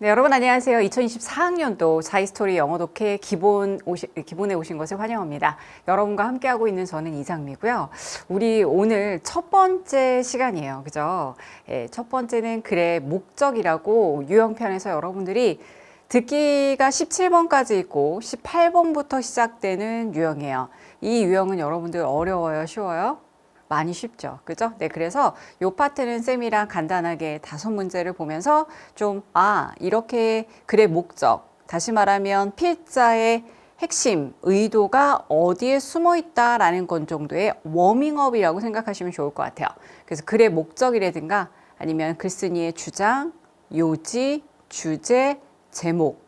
네, 여러분 안녕하세요. 2024학년도 자이스토리 영어 독해 기본에 오신 것을 환영합니다. 여러분과 함께하고 있는 저는 이상미고요. 우리 오늘 첫 번째 시간이에요. 그죠? 첫 번째는 글의 목적이라고 유형편에서 여러분들이 듣기가 17번까지 있고 18번부터 시작되는 유형이에요. 이 유형은 여러분들 어려워요? 쉬워요? 많이 쉽죠. 그죠? 네, 그래서 요 파트는 쌤이랑 간단하게 5문제를 보면서 좀, 이렇게 글의 목적, 다시 말하면 필자의 핵심, 의도가 어디에 숨어 있다라는 건 정도의 워밍업이라고 생각하시면 좋을 것 같아요. 그래서 글의 목적이라든가 아니면 글쓴이의 주장, 요지, 주제, 제목,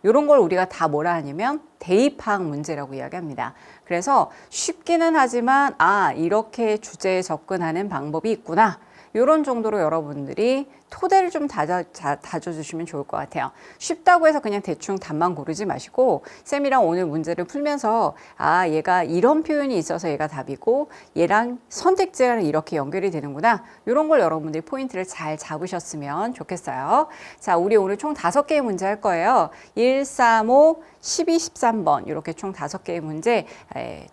이런 걸 우리가 다 뭐라 하냐면 대입 파악 문제라고 이야기합니다. 그래서 쉽기는 하지만 이렇게 주제에 접근하는 방법이 있구나. 이런 정도로 여러분들이 토대를 좀 다져주시면 좋을 것 같아요. 쉽다고 해서 그냥 대충 답만 고르지 마시고 쌤이랑 오늘 문제를 풀면서 얘가 이런 표현이 있어서 얘가 답이고 얘랑 선택지랑 이렇게 연결이 되는구나. 이런 걸 여러분들이 포인트를 잘 잡으셨으면 좋겠어요. 자, 우리 오늘 총 5개의 문제 할 거예요. 1, 3, 5, 12, 13번 이렇게 총 5개의 문제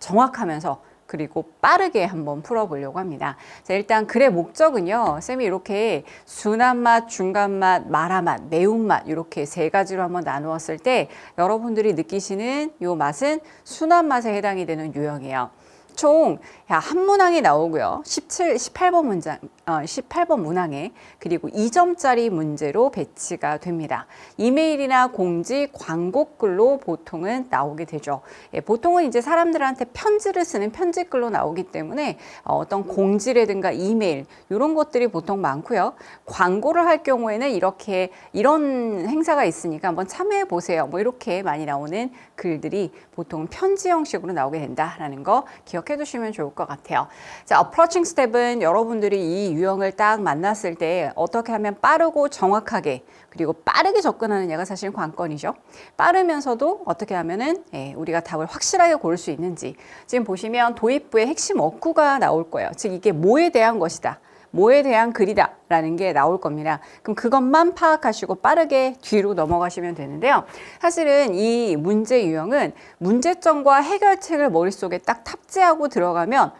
정확하면서 그리고 빠르게 한번 풀어보려고 합니다. 자, 일단 글의 목적은요. 쌤이 이렇게 순한 맛, 중간 맛, 마라 맛, 매운맛 이렇게 3가지로 한번 나누었을 때 여러분들이 느끼시는 요 맛은 순한 맛에 해당이 되는 유형이에요. 총 한 문항이 나오고요. 18번 문항에 그리고 2점짜리 문제로 배치가 됩니다. 이메일이나 공지, 광고글로 보통은 나오게 되죠. 보통은 이제 사람들한테 편지를 쓰는 편지글로 나오기 때문에 어떤 공지라든가 이메일 이런 것들이 보통 많고요. 광고를 할 경우에는 이런 행사가 있으니까 한번 참여해 보세요. 뭐 이렇게 많이 나오는 글들이 보통 편지 형식으로 나오게 된다라는 거 기억해 두시면 좋을 것 같아요. 자, approaching step은 여러분들이 이 유형을 딱 만났을 때 어떻게 하면 빠르고 정확하게 그리고 빠르게 접근하느냐가 사실 관건이죠. 빠르면서도 어떻게 하면은 우리가 답을 확실하게 고를 수 있는지. 지금 보시면 도입부의 핵심 어구가 나올 거예요. 즉 이게 뭐에 대한 것이다. 뭐에 대한 글이다 라는 게 나올 겁니다. 그럼 그것만 파악하시고 빠르게 뒤로 넘어가시면 되는데요. 사실은 이 문제 유형은 문제점과 해결책을 머릿속에 딱 탑재하고 들어가면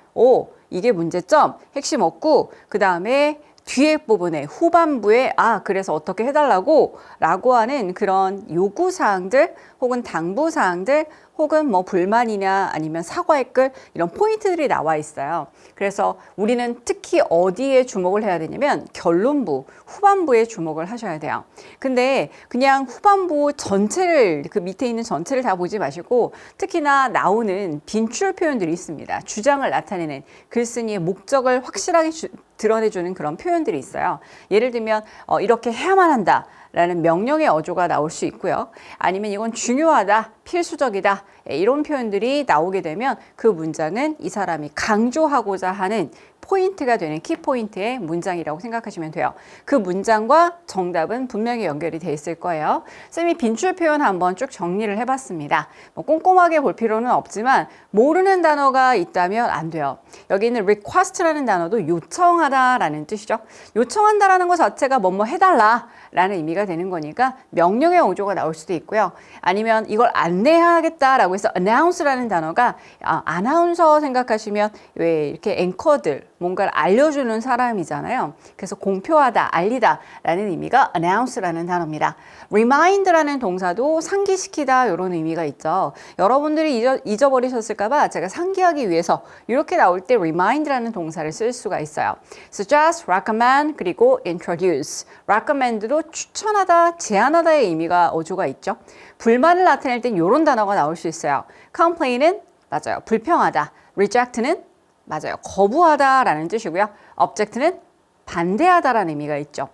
이게 문제점, 핵심 어구, 그 다음에 뒤에 부분에 후반부에 그래서 어떻게 해달라고 라고 하는 그런 요구사항들 혹은 당부사항들 혹은 뭐 불만이나 아니면 사과의 글 이런 포인트들이 나와 있어요. 그래서 우리는 특히 어디에 주목을 해야 되냐면 결론부, 후반부에 주목을 하셔야 돼요. 근데 그냥 후반부 전체를 그 밑에 있는 전체를 다 보지 마시고 특히나 나오는 빈출 표현들이 있습니다. 주장을 나타내는 글쓴이의 목적을 확실하게 드러내주는 그런 표현들이 있어요. 예를 들면 이렇게 해야만 한다. 라는 명령의 어조가 나올 수 있고요. 아니면 이건 중요하다, 필수적이다 이런 표현들이 나오게 되면 그 문장은 이 사람이 강조하고자 하는 포인트가 되는 키포인트의 문장이라고 생각하시면 돼요. 그 문장과 정답은 분명히 연결이 돼 있을 거예요. 쌤이 빈출 표현 한번 쭉 정리를 해봤습니다. 뭐 꼼꼼하게 볼 필요는 없지만 모르는 단어가 있다면 안 돼요. 여기 있는 request라는 단어도 요청하다라는 뜻이죠. 요청한다라는 것 자체가 뭐뭐 해달라 라는 의미가 되는 거니까 명령의 어조가 나올 수도 있고요. 아니면 이걸 안내하겠다라고 해서 announce라는 단어가 아나운서 생각하시면 왜 이렇게 앵커들 뭔가를 알려주는 사람이잖아요. 그래서 공표하다, 알리다 라는 의미가 announce라는 단어입니다. remind라는 동사도 상기시키다 이런 의미가 있죠. 여러분들이 잊어버리셨을까 봐 제가 상기하기 위해서 이렇게 나올 때 remind라는 동사를 쓸 수가 있어요. suggest, recommend, 그리고 introduce. recommend도 추천하다, 제안하다의 의미가 어조가 있죠. 불만을 나타낼 땐 이런 단어가 나올 수 있어요. complain은 맞아요. 불평하다. reject는 맞아요. 거부하다라는 뜻이고요. object는 반대하다라는 의미가 있죠.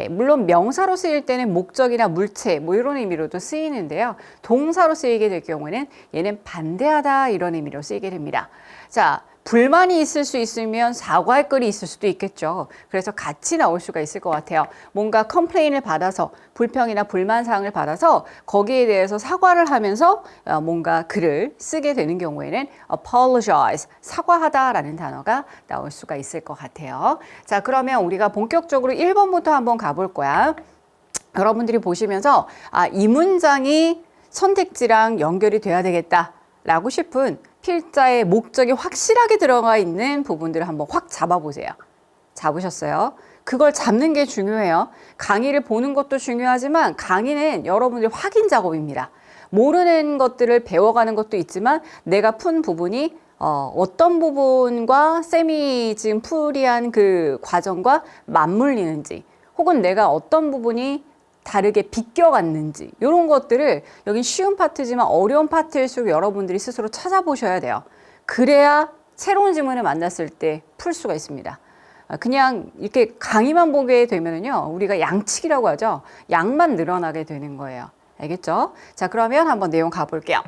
물론 명사로 쓰일 때는 목적이나 물체 뭐 이런 의미로도 쓰이는데요. 동사로 쓰이게 될 경우에는 얘는 반대하다 이런 의미로 쓰이게 됩니다. 자, 불만이 있을 수 있으면 사과할 글이 있을 수도 있겠죠. 그래서 같이 나올 수가 있을 것 같아요. 뭔가 컴플레인을 받아서 불평이나 불만 사항을 받아서 거기에 대해서 사과를 하면서 뭔가 글을 쓰게 되는 경우에는 apologize, 사과하다라는 단어가 나올 수가 있을 것 같아요. 자, 그러면 우리가 본격적으로 1번부터 한번 가볼 거야. 여러분들이 보시면서 이 문장이 선택지랑 연결이 돼야 되겠다라고 싶은 필자의 목적이 확실하게 들어가 있는 부분들을 한번 확 잡아보세요. 잡으셨어요? 그걸 잡는 게 중요해요. 강의를 보는 것도 중요하지만 강의는 여러분들의 확인 작업입니다. 모르는 것들을 배워가는 것도 있지만 내가 푼 부분이 어떤 부분과 쌤이 지금 풀이한 그 과정과 맞물리는지 혹은 내가 어떤 부분이 다르게 비껴갔는지 이런 것들을 여긴 쉬운 파트지만 어려운 파트일수록 여러분들이 스스로 찾아보셔야 돼요. 그래야 새로운 질문을 만났을 때 풀 수가 있습니다. 그냥 이렇게 강의만 보게 되면은요, 우리가 양측이라고 하죠. 양만 늘어나게 되는 거예요. 알겠죠? 자, 그러면 한번 내용 가볼게요.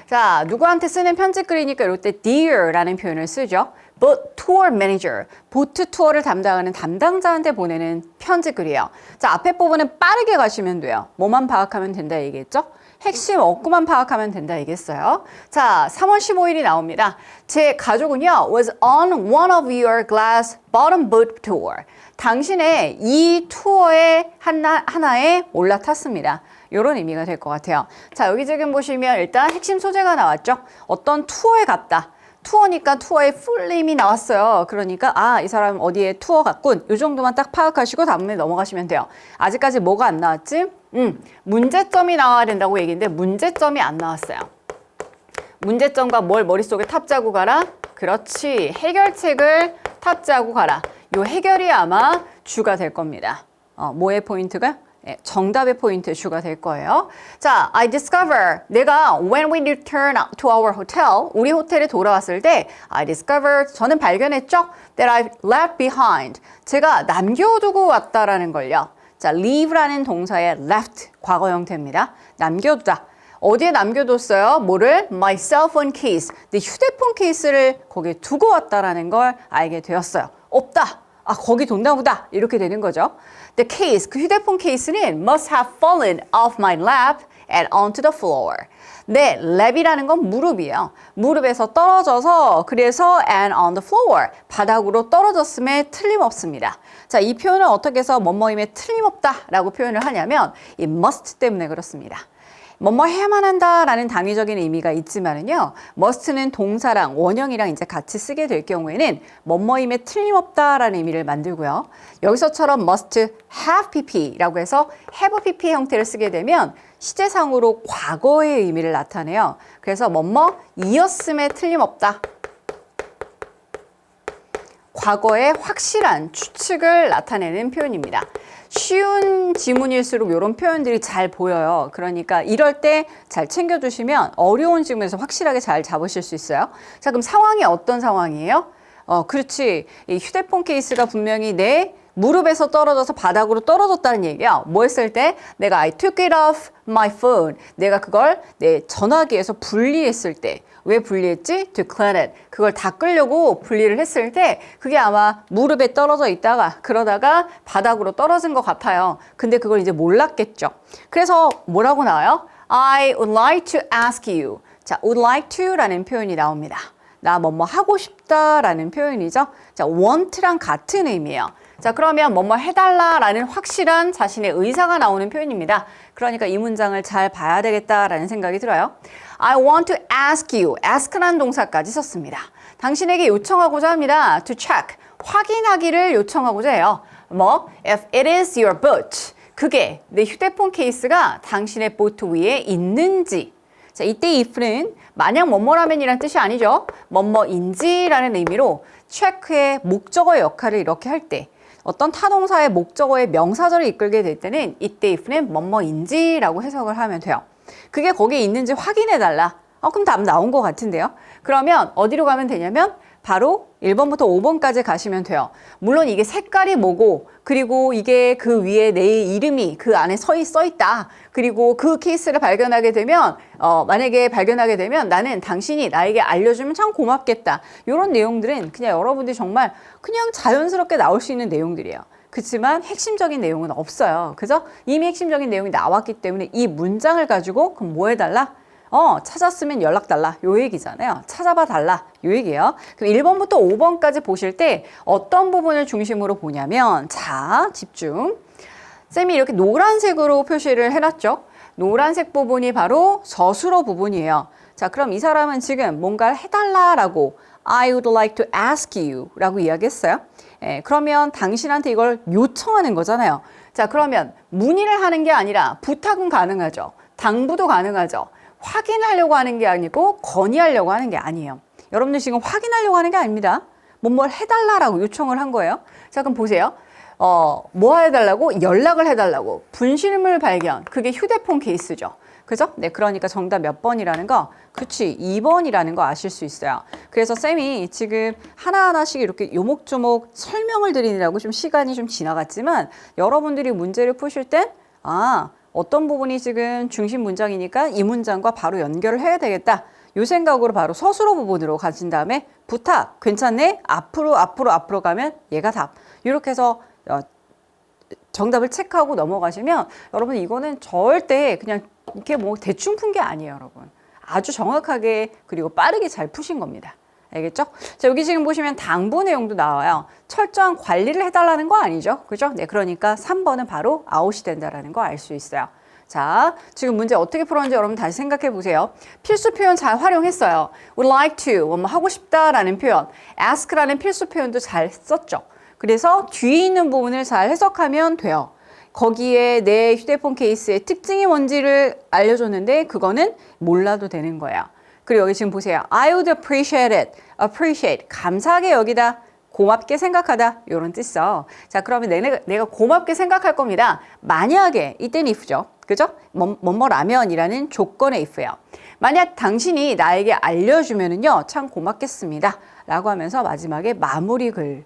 자, 누구한테 쓰는 편지글이니까 이럴 때 Dear라는 표현을 쓰죠. Boat Tour Manager, 보트 투어를 담당하는 담당자한테 보내는 편지글이에요. 자, 앞에 부분은 빠르게 가시면 돼요. 뭐만 파악하면 된다 얘기했죠? 핵심 어구만 파악하면 된다 얘기했어요. 자, 3월 15일이 나옵니다. 제 가족은요, was on one of your glass bottom boat tour. 당신의 이 투어의 하나에 올라탔습니다. 이런 의미가 될 것 같아요. 자, 여기 지금 보시면 일단 핵심 소재가 나왔죠. 어떤 투어에 갔다. 투어니까 투어의 풀네임이 나왔어요. 그러니까 이 사람 어디에 투어 갔군. 이 정도만 딱 파악하시고 다음에 넘어가시면 돼요. 아직까지 뭐가 안 나왔지? 문제점이 나와야 된다고 얘기했는데 문제점이 안 나왔어요. 문제점과 뭘 머릿속에 탑재하고 가라? 그렇지. 해결책을 탑재하고 가라. 요 해결이 아마 주가 될 겁니다. 뭐의 포인트가? 정답의 포인트 주가 될 거예요. 자, I discover 내가 when we return to our hotel 우리 호텔에 돌아왔을 때 I discovered 저는 발견했죠. that I left behind 제가 남겨두고 왔다라는 걸요. 자, leave라는 동사의 left 과거 형태입니다. 남겨두다. 어디에 남겨뒀어요? 뭐를? My cell phone case. 내 휴대폰 케이스를 거기에 두고 왔다라는 걸 알게 되었어요. 없다. 거기 뒀나 보다. 이렇게 되는 거죠. The case, 그 휴대폰 케이스는 must have fallen off my lap and onto the floor. 네, 랩이라는 건 무릎이에요. 무릎에서 떨어져서 그래서 and on the floor, 바닥으로 떨어졌음에 틀림없습니다. 자, 이 표현을 어떻게 해서 뭐뭐임에 틀림없다라고 표현을 하냐면 이 must 때문에 그렇습니다. 뭐뭐 해야만 한다라는 당위적인 의미가 있지만은요, must는 동사랑 원형이랑 이제 같이 쓰게 될 경우에는 뭐뭐임에 틀림없다라는 의미를 만들고요. 여기서처럼 must have pp라고 해서 have pp 형태를 쓰게 되면 시제상으로 과거의 의미를 나타내요. 그래서 뭐뭐이었음에 틀림없다. 과거의 확실한 추측을 나타내는 표현입니다. 쉬운 지문일수록 이런 표현들이 잘 보여요. 그러니까 이럴 때 잘 챙겨두시면 어려운 지문에서 확실하게 잘 잡으실 수 있어요. 자, 그럼 상황이 어떤 상황이에요? 그렇지. 이 휴대폰 케이스가 분명히 내 무릎에서 떨어져서 바닥으로 떨어졌다는 얘기야. 뭐 했을 때? 내가 I took it off my phone. 내가 그걸 내 전화기에서 분리했을 때. 왜 분리했지? To clean it. 그걸 닦으려고 분리를 했을 때 그게 아마 무릎에 떨어져 있다가 그러다가 바닥으로 떨어진 것 같아요. 근데 그걸 이제 몰랐겠죠. 그래서 뭐라고 나와요? I would like to ask you. 자, would like to라는 표현이 나옵니다. 나 뭐뭐 하고 싶다라는 표현이죠. 자, want랑 같은 의미예요. 자, 그러면 뭐뭐 해달라라는 확실한 자신의 의사가 나오는 표현입니다. 그러니까 이 문장을 잘 봐야 되겠다라는 생각이 들어요. I want to ask you. ask라는 동사까지 썼습니다. 당신에게 요청하고자 합니다. to check. 확인하기를 요청하고자 해요. if it is your boat. 그게 내 휴대폰 케이스가 당신의 보트 위에 있는지. 자, 이때 if는 만약 뭐뭐라면이란 뜻이 아니죠. 뭐뭐인지라는 의미로 check의 목적어의 역할을 이렇게 할 때 어떤 타동사의 목적어의 명사절을 이끌게 될 때는 이때 if는 뭐뭐인지라고 해석을 하면 돼요. 그게 거기에 있는지 확인해달라. 그럼 답 나온 것 같은데요. 그러면 어디로 가면 되냐면 바로 1번부터 5번까지 가시면 돼요. 물론 이게 색깔이 뭐고 그리고 이게 그 위에 내 이름이 그 안에 써 있다. 그리고 그 케이스를 발견하게 되면 만약에 발견하게 되면 나는 당신이 나에게 알려주면 참 고맙겠다. 이런 내용들은 그냥 여러분들이 정말 그냥 자연스럽게 나올 수 있는 내용들이에요. 그렇지만 핵심적인 내용은 없어요. 그죠? 이미 핵심적인 내용이 나왔기 때문에 이 문장을 가지고 그럼 뭐 해달라? 찾았으면 연락 달라. 요 얘기잖아요. 찾아봐 달라. 요 얘기예요. 그럼 1번부터 5번까지 보실 때 어떤 부분을 중심으로 보냐면 자, 집중. 쌤이 이렇게 노란색으로 표시를 해놨죠. 노란색 부분이 바로 서술어 부분이에요. 자, 그럼 이 사람은 지금 뭔가를 해달라라고 I would like to ask you 라고 이야기했어요. 그러면 당신한테 이걸 요청하는 거잖아요. 자, 그러면 문의를 하는 게 아니라 부탁은 가능하죠. 당부도 가능하죠. 확인하려고 하는 게 아니고 건의하려고 하는 게 아니에요. 여러분들 지금 확인하려고 하는 게 아닙니다. 뭘 해달라고 요청을 한 거예요. 자, 그럼 보세요. 뭐 해달라고? 연락을 해달라고. 분실물 발견. 그게 휴대폰 케이스죠. 그죠? 네, 그러니까 정답 몇 번이라는 거? 그치, 2번이라는 거 아실 수 있어요. 그래서 쌤이 지금 하나하나씩 이렇게 요목조목 설명을 드리느라고 좀 시간이 좀 지나갔지만 여러분들이 문제를 푸실 땐 어떤 부분이 지금 중심 문장이니까 이 문장과 바로 연결을 해야 되겠다. 요 생각으로 바로 서술어 부분으로 가신 다음에 부탁, 괜찮네? 앞으로 가면 얘가 답. 이렇게 해서 정답을 체크하고 넘어가시면 여러분 이거는 절대 그냥 이렇게 뭐 대충 푼 게 아니에요, 여러분. 아주 정확하게 그리고 빠르게 잘 푸신 겁니다. 알겠죠? 자, 여기 지금 보시면 당부 내용도 나와요. 철저한 관리를 해달라는 거 아니죠? 그죠? 네, 그러니까 3번은 바로 아웃이 된다라는 거 알 수 있어요. 자, 지금 문제 어떻게 풀었는지 여러분 다시 생각해 보세요. 필수 표현 잘 활용했어요. would like to, 뭐 하고 싶다라는 표현, ask라는 필수 표현도 잘 썼죠. 그래서 뒤에 있는 부분을 잘 해석하면 돼요. 거기에 내 휴대폰 케이스의 특징이 뭔지를 알려줬는데 그거는 몰라도 되는 거예요. 그리고 여기 지금 보세요. I would appreciate it. appreciate. 감사하게 여기다. 고맙게 생각하다. 이런 뜻이죠. 자, 그러면 내가 고맙게 생각할 겁니다. 만약에 이때는 if죠. 그죠? 뭐뭐라면이라는 조건의 if예요. 만약 당신이 나에게 알려주면은요, 참 고맙겠습니다. 라고 하면서 마지막에 마무리 글,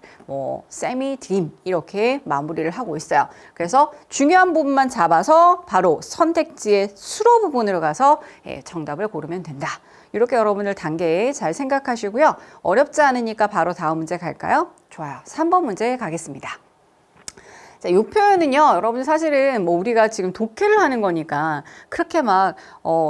쌤이 드림 이렇게 마무리를 하고 있어요. 그래서 중요한 부분만 잡아서 바로 선택지의 수로 부분으로 가서 정답을 고르면 된다. 이렇게 여러분들 단계에 잘 생각하시고요. 어렵지 않으니까 바로 다음 문제 갈까요? 좋아요. 3번 문제 가겠습니다. 자, 이 표현은요, 여러분 사실은 뭐 우리가 지금 독해를 하는 거니까 그렇게 막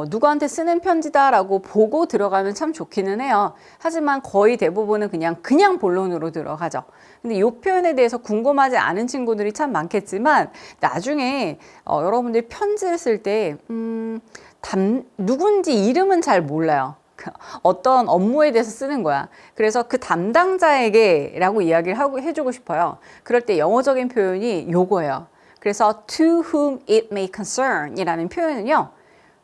누구한테 쓰는 편지다라고 보고 들어가면 참 좋기는 해요. 하지만 거의 대부분은 그냥 본론으로 들어가죠. 근데 이 표현에 대해서 궁금하지 않은 친구들이 참 많겠지만 나중에 여러분들이 편지를 쓸 때 누군지 이름은 잘 몰라요. 어떤 업무에 대해서 쓰는 거야. 그래서 그 담당자에게 라고 이야기를 해주고 싶어요. 그럴 때 영어적인 표현이 요거예요. 그래서 to whom it may concern 이라는 표현은요,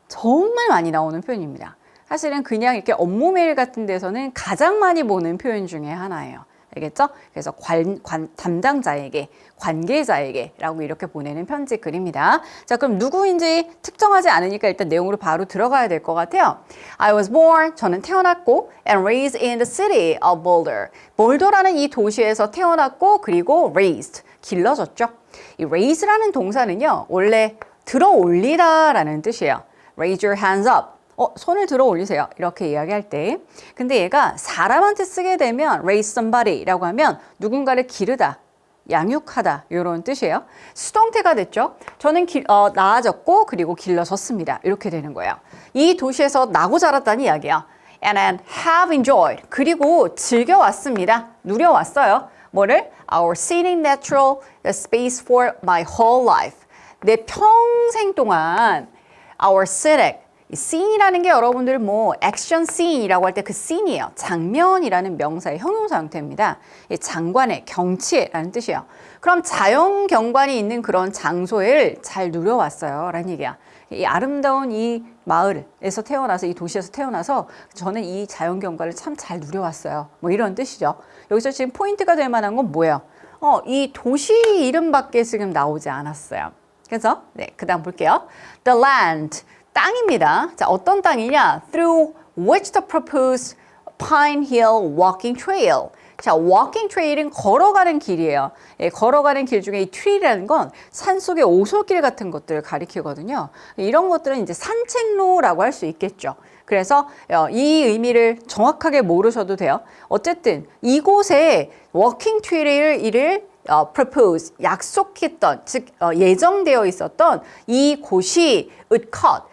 정말 많이 나오는 표현입니다. 사실은 그냥 이렇게 업무 메일 같은 데서는 가장 많이 보는 표현 중에 하나예요. 알겠죠? 그래서 담당자에게, 관계자에게 라고 이렇게 보내는 편지 글입니다. 자, 그럼 누구인지 특정하지 않으니까 일단 내용으로 바로 들어가야 될 것 같아요. I was born, 저는 태어났고 and raised in the city of Boulder. 볼더라는 이 도시에서 태어났고 그리고 raised, 길러졌죠. 이 raise라는 동사는요, 원래 들어 올리다라는 뜻이에요. Raise your hands up. 손을 들어 올리세요. 이렇게 이야기할 때. 근데 얘가 사람한테 쓰게 되면 raise somebody라고 하면 누군가를 기르다, 양육하다 이런 뜻이에요. 수동태가 됐죠. 저는 낳아졌고 그리고 길러졌습니다. 이렇게 되는 거예요. 이 도시에서 나고 자랐다는 이야기야. And I have enjoyed. 그리고 즐겨왔습니다. 누려왔어요. 뭐를? Our scenic natural space for my whole life. 내 평생 동안 our scenic 이 scene이라는 게 여러분들 액션 scene이라고 할 때 그 scene이에요. 장면이라는 명사의 형용사 형태입니다. 장관의, 경치라는 뜻이에요. 그럼 자연 경관이 있는 그런 장소를 잘 누려왔어요. 라는 얘기야. 이 아름다운 이 마을에서 태어나서, 이 도시에서 태어나서 저는 이 자연 경관을 참 잘 누려왔어요. 이런 뜻이죠. 여기서 지금 포인트가 될 만한 건 뭐예요? 이 도시 이름밖에 지금 나오지 않았어요. 그래서 그 다음 볼게요. The land. 땅입니다. 자, 어떤 땅이냐? Through which the proposed Pine Hill Walking Trail. 자, walking trail은 걸어가는 길이에요. 걸어가는 길 중에 이 trail이라는 건 산속의 오솔길 같은 것들을 가리키거든요. 이런 것들은 이제 산책로라고 할 수 있겠죠. 그래서 이 의미를 정확하게 모르셔도 돼요. 어쨌든 이곳에 walking trail을 propose, 약속했던, 즉 예정되어 있었던 이 곳이 it caught,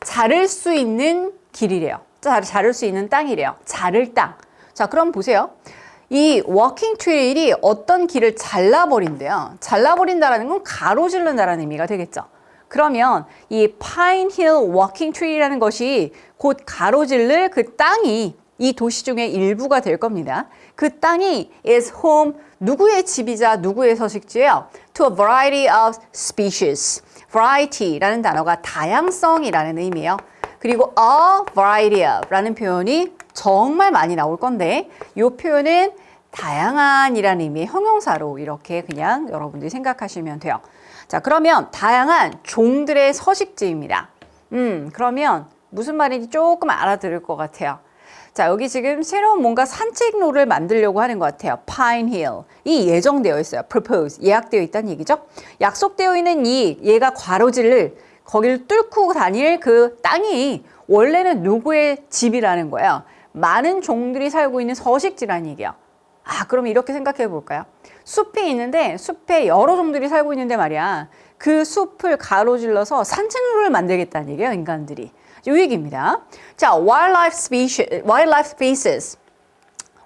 자를 수 있는 길이래요. 자를 수 있는 땅이래요. 자를 땅. 자, 그럼 보세요. 이 워킹 트레일이 어떤 길을 잘라버린대요. 잘라버린다라는 건 가로질른다라는 의미가 되겠죠. 그러면 이 파인 힐 워킹 트레일이라는 것이 곧 가로질를 그 땅이 이 도시 중의 일부가 될 겁니다. 그 땅이 is home, 누구의 집이자 누구의 서식지예요? To a variety of species. variety라는 단어가 다양성이라는 의미예요. 그리고 a variety of 라는 표현이 정말 많이 나올 건데 이 표현은 다양한이라는 의미의 형용사로 이렇게 그냥 여러분들이 생각하시면 돼요. 자, 그러면 다양한 종들의 서식지입니다. 그러면 무슨 말인지 조금 알아들을 것 같아요. 자, 여기 지금 새로운 뭔가 산책로를 만들려고 하는 것 같아요. Pine Hill. 이 예정되어 있어요. Propose. 예약되어 있다는 얘기죠. 약속되어 있는 얘가 과로지를 거기를 뚫고 다닐 그 땅이 원래는 누구의 집이라는 거예요. 많은 종들이 살고 있는 서식지라는 얘기예요. 아, 그럼 이렇게 생각해 볼까요? 숲이 있는데 숲에 여러 종들이 살고 있는데 말이야. 그 숲을 가로질러서 산책로를 만들겠다는 얘기예요, 인간들이. 이 얘기입니다. 자, wildlife species.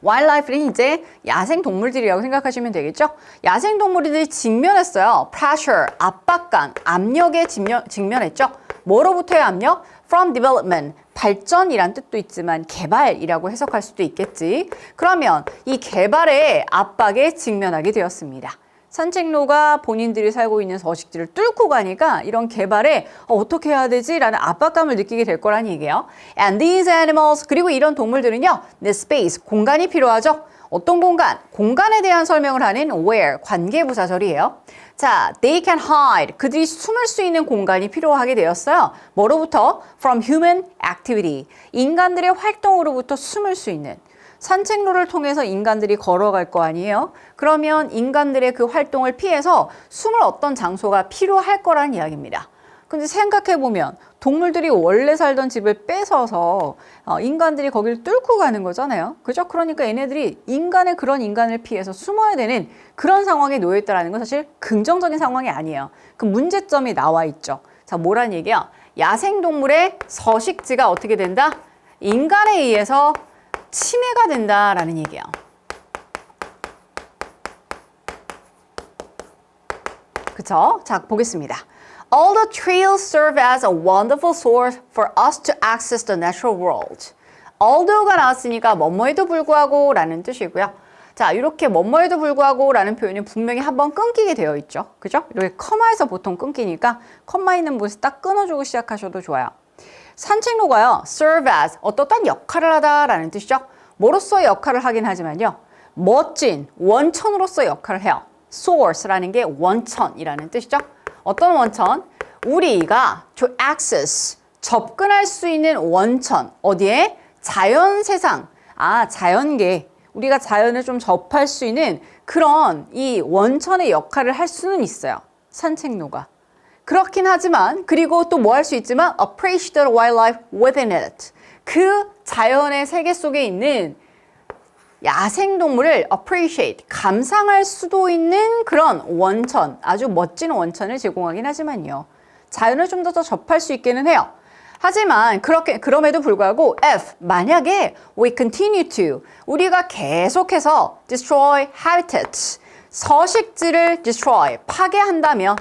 wildlife는 이제 야생 동물들이라고 생각하시면 되겠죠? 야생 동물들이 직면했어요. pressure, 압박감, 압력에 직면했죠. 뭐로부터의 압력? from development, 발전이란 뜻도 있지만 개발이라고 해석할 수도 있겠지. 그러면 이 개발의 압박에 직면하게 되었습니다. 산책로가 본인들이 살고 있는 서식지를 뚫고 가니까 이런 개발에 어떻게 해야 되지? 라는 압박감을 느끼게 될 거란 얘기예요. And these animals, 그리고 이런 동물들은요, need space, 공간이 필요하죠. 어떤 공간? 공간에 대한 설명을 하는 where, 관계부사절이에요. 자, they can hide, 그들이 숨을 수 있는 공간이 필요하게 되었어요. 뭐로부터? From human activity, 인간들의 활동으로부터 숨을 수 있는. 산책로를 통해서 인간들이 걸어갈 거 아니에요? 그러면 인간들의 그 활동을 피해서 숨을 어떤 장소가 필요할 거란 이야기입니다. 근데 생각해보면 동물들이 원래 살던 집을 뺏어서 인간들이 거기를 뚫고 가는 거잖아요. 그죠? 그러니까 얘네들이 그런 인간을 피해서 숨어야 되는 그런 상황에 놓여 있다는 건 사실 긍정적인 상황이 아니에요. 그 문제점이 나와 있죠. 자, 뭐란 얘기야? 야생동물의 서식지가 어떻게 된다? 인간에 의해서 침해가 된다라는 얘기예요. 그쵸? 자, 보겠습니다. All the trails serve as a wonderful source for us to access the natural world. Although가 나왔으니까 뭐뭐에도 불구하고 라는 뜻이고요. 자, 이렇게 뭐뭐에도 불구하고 라는 표현이 분명히 한번 끊기게 되어 있죠. 그죠? 이렇게 커마에서 보통 끊기니까 커마 있는 곳에 딱 끊어주고 시작하셔도 좋아요. 산책로가요, serve as, 어떠한 역할을 하다라는 뜻이죠. 뭐로서의 역할을 하긴 하지만요, 멋진 원천으로서의 역할을 해요. source라는 게 원천이라는 뜻이죠. 어떤 원천? 우리가 to access, 접근할 수 있는 원천. 어디에? 자연 세상, 자연계. 우리가 자연을 좀 접할 수 있는 그런 이 원천의 역할을 할 수는 있어요. 산책로가. 그렇긴 하지만, 그리고 또 뭐 할 수 있지만 appreciate the wildlife within it. 그 자연의 세계 속에 있는 야생동물을 appreciate, 감상할 수도 있는 그런 원천, 아주 멋진 원천을 제공하긴 하지만요. 자연을 좀 더 접할 수 있기는 해요. 하지만 그럼에도 불구하고 if, 만약에 we continue to, 우리가 계속해서 destroy habitats, 서식지를 destroy, 파괴한다면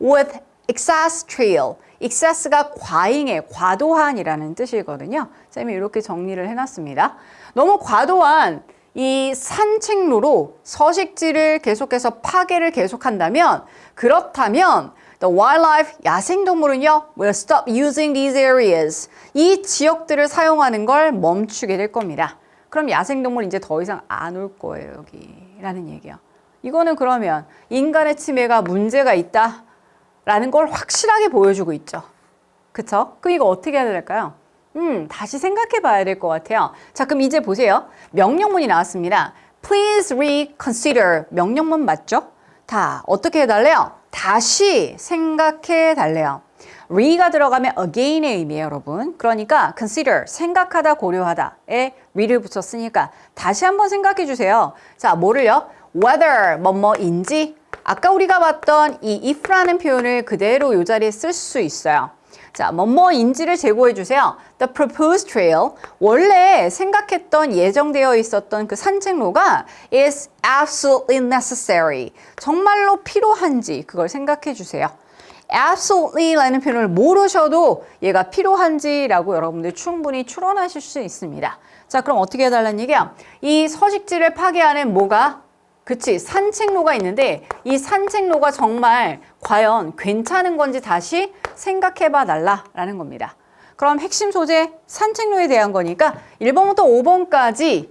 with excess trail, excess가 과잉의, 과도한이라는 뜻이거든요. 쌤이 이렇게 정리를 해놨습니다. 너무 과도한 이 산책로로 서식지를 계속해서 파괴를 계속한다면, 그렇다면 the wildlife, 야생동물은요, will stop using these areas. 이 지역들을 사용하는 걸 멈추게 될 겁니다. 그럼 야생동물 이제 더 이상 안 올 거예요, 여기라는 얘기예요. 이거는 그러면 인간의 침해가 문제가 있다라는 걸 확실하게 보여주고 있죠. 그쵸? 그럼 이거 어떻게 해야 될까요? 다시 생각해 봐야 될 것 같아요. 자, 그럼 이제 보세요. 명령문이 나왔습니다. Please reconsider. 명령문 맞죠? 다 어떻게 해달래요? 다시 생각해 달래요. re가 들어가면 again의 의미예요, 여러분. 그러니까 consider, 생각하다, 고려하다에 re를 붙였으니까 다시 한번 생각해 주세요. 자, 뭐를요? whether, 뭐뭐인지. 아까 우리가 봤던 이 if라는 표현을 그대로 이 자리에 쓸 수 있어요. 자, 뭐뭐인지를 제고해 주세요. The proposed trail, 원래 생각했던 예정되어 있었던 그 산책로가 is absolutely necessary. 정말로 필요한지 그걸 생각해 주세요. absolutely라는 표현을 모르셔도 얘가 필요한지라고 여러분들 충분히 추론하실 수 있습니다. 자, 그럼 어떻게 해달라는 얘기야? 이 서식지를 파괴하는 뭐가? 그치, 산책로가 있는데 이 산책로가 정말 과연 괜찮은 건지 다시 생각해봐 달라라는 겁니다. 그럼 핵심 소재 산책로에 대한 거니까 1번부터 5번까지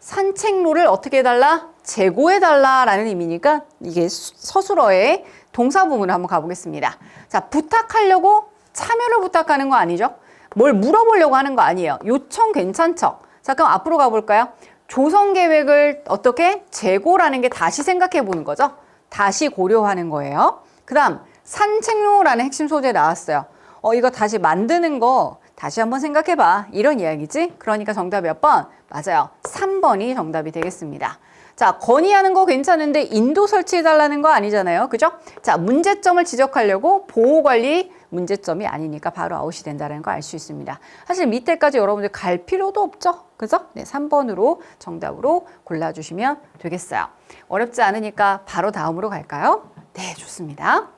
산책로를 어떻게 해달라? 제고해달라라는 의미니까 이게 서술어의 동사 부분을 한번 가보겠습니다. 자, 부탁하려고 참여를 부탁하는 거 아니죠? 뭘 물어보려고 하는 거 아니에요. 요청 괜찮죠? 자, 그럼 앞으로 가볼까요? 조성 계획을 어떻게? 재고라는 게 다시 생각해 보는 거죠. 다시 고려하는 거예요. 그 다음 산책로라는 핵심 소재 나왔어요. 이거 다시 만드는 거 다시 한번 생각해 봐. 이런 이야기지. 그러니까 정답 몇 번? 맞아요. 3번이 정답이 되겠습니다. 자, 건의하는 거 괜찮은데 인도 설치해달라는 거 아니잖아요. 그죠? 자, 문제점을 지적하려고 보호관리 문제점이 아니니까 바로 아웃이 된다는 거 알 수 있습니다. 사실 밑에까지 여러분들 갈 필요도 없죠. 그죠? 네, 3번으로 정답으로 골라주시면 되겠어요. 어렵지 않으니까 바로 다음으로 갈까요? 네, 좋습니다.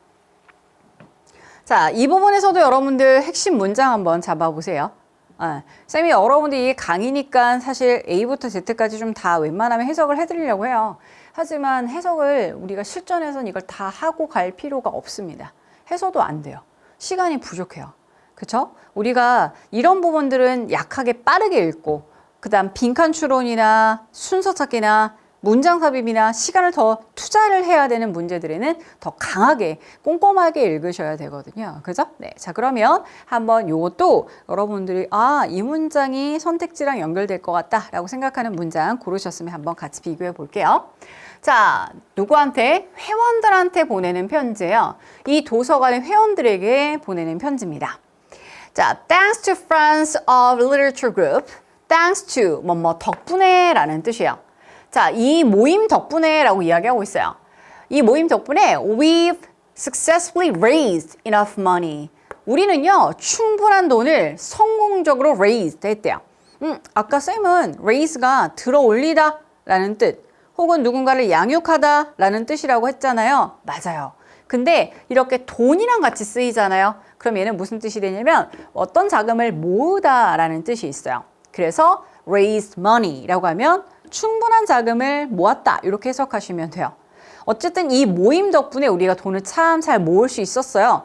자, 이 부분에서도 여러분들 핵심 문장 한번 잡아보세요. 쌤이 여러분들이 이게 강의니까 사실 A부터 Z까지 좀 다 웬만하면 해석을 해드리려고 해요. 하지만 해석을 우리가 실전에서는 이걸 다 하고 갈 필요가 없습니다. 해서도 안 돼요. 시간이 부족해요. 그쵸? 우리가 이런 부분들은 약하게 빠르게 읽고 그 다음 빈칸 추론이나 순서 찾기나 문장 삽입이나 시간을 더 투자를 해야 되는 문제들에는 더 강하게 꼼꼼하게 읽으셔야 되거든요. 그죠? 네. 자, 그러면 한번 요것도 여러분들이 이 문장이 선택지랑 연결될 것 같다라고 생각하는 문장 고르셨으면 한번 같이 비교해 볼게요. 자, 누구한테? 회원들한테 보내는 편지예요. 이 도서관의 회원들에게 보내는 편지입니다. 자, thanks to friends of literature group, thanks to 뭐뭐 덕분에 라는 뜻이에요. 자, 이 모임 덕분에 라고 이야기하고 있어요. 이 모임 덕분에 we've successfully raised enough money. 우리는요, 충분한 돈을 성공적으로 raised 했대요. 아까 쌤은 raise가 들어 올리다 라는 뜻, 혹은 누군가를 양육하다 라는 뜻이라고 했잖아요. 맞아요. 근데 이렇게 돈이랑 같이 쓰이잖아요. 그럼 얘는 무슨 뜻이 되냐면 어떤 자금을 모으다 라는 뜻이 있어요. 그래서 raise money라고 하면 충분한 자금을 모았다 이렇게 해석하시면 돼요. 어쨌든 이 모임 덕분에 우리가 돈을 참 잘 모을 수 있었어요.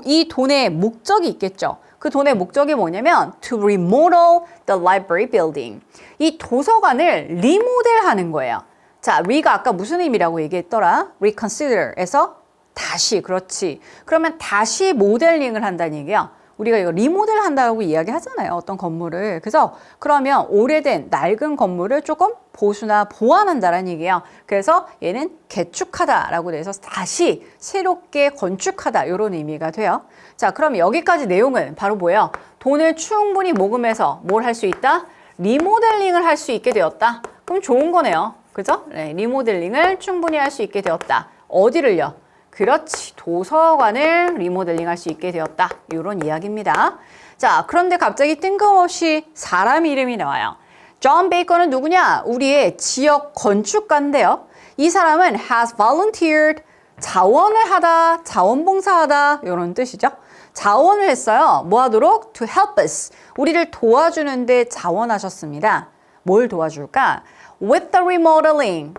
이 돈의 목적이 있겠죠. 그 돈의 목적이 뭐냐면 to remodel the library building. 이 도서관을 리모델하는 거예요. 자, re가 아까 무슨 의미라고 얘기했더라? reconsider에서 다시, 그렇지. 그러면 다시 모델링을 한다는 얘기야. 우리가 이거 리모델 한다고 이야기하잖아요. 어떤 건물을. 그래서 그러면 오래된 낡은 건물을 조금 보수나 보완한다는 얘기예요. 그래서 얘는 개축하다라고 돼서 다시 새롭게 건축하다 이런 의미가 돼요. 자, 그럼 여기까지 내용은 바로 뭐예요? 돈을 충분히 모금해서 뭘 할 수 있다? 리모델링을 할 수 있게 되었다. 그럼 좋은 거네요. 그죠? 네, 리모델링을 충분히 할 수 있게 되었다. 어디를요? 그렇지. 도서관을 리모델링 할 수 있게 되었다. 이런 이야기입니다. 자, 그런데 갑자기 뜬금없이 사람 이름이 나와요. 존 베이커는 누구냐? 우리의 지역 건축가인데요. 이 사람은 has volunteered, 자원을 하다, 자원봉사하다 이런 뜻이죠. 자원을 했어요. 뭐 하도록? To help us. 우리를 도와주는데 자원하셨습니다. 뭘 도와줄까? With the remodeling.